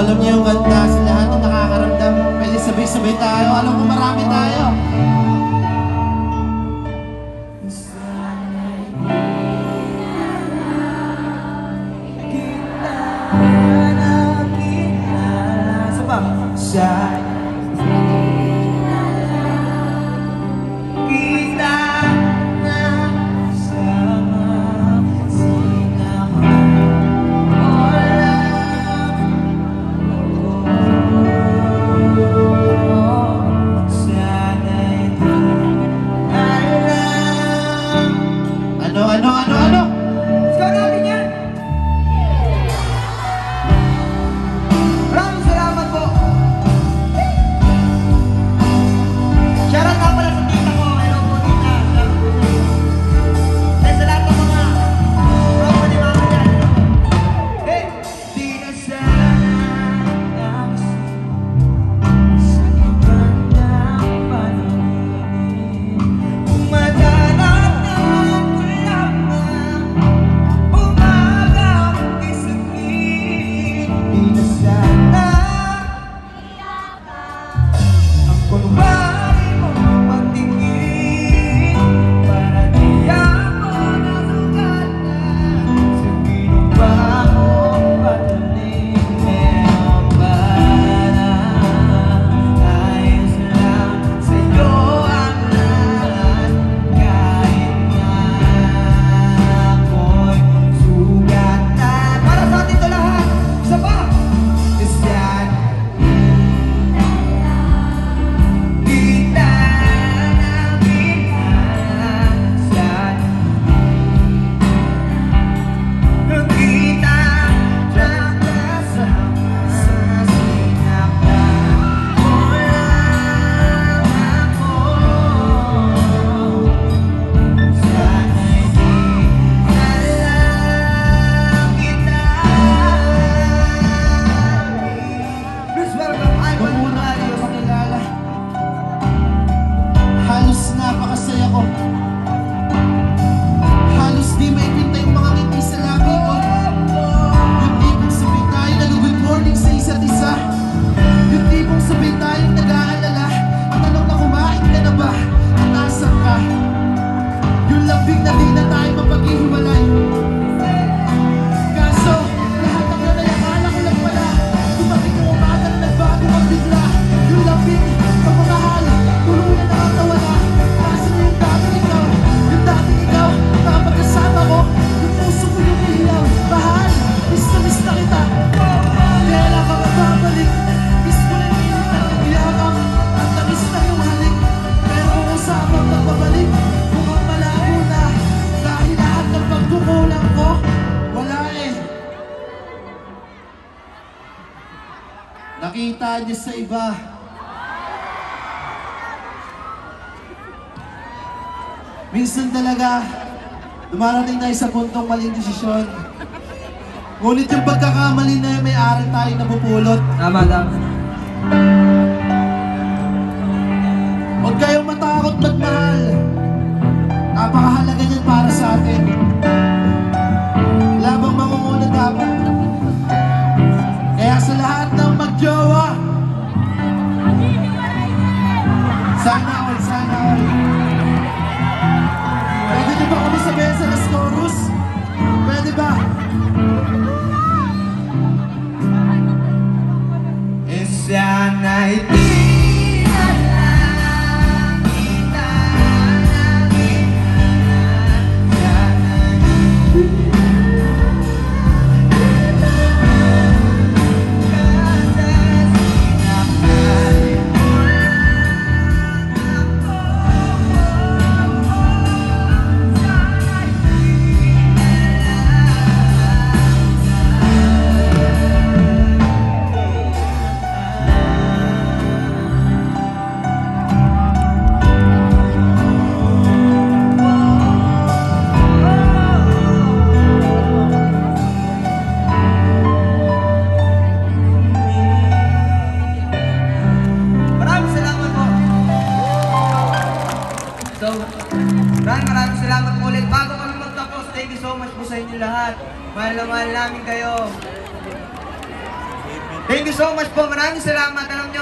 alam niyo yung ganda sa lahat ng nakakaramdam. Pwede sabay-sabay tayo. Alam mo marami tayo. Nakita niyo sa iba. Minsan talaga, dumarating tayo sa puntong maling desisyon. Ngunit yung pagkakamali na may aral tayo napupulot. Tama, tama. Huwag kayong matakot magmahal. Napakahalaga niyan para sa atin. Labang mangunguna dapat. Kaya sa lahat ng magjowa, sana all, sana all. Pwede niyo ba kami sabihin sa last chorus? Pwede ba? Sana'y di na lang kita nakilala. Sana'y maraming salamat po ulit. Bago kami magtapos, thank you so much po sa inyo lahat. Mahal na mahal namin kayo. Thank you so much po. Maraming salamat. Alam nyo,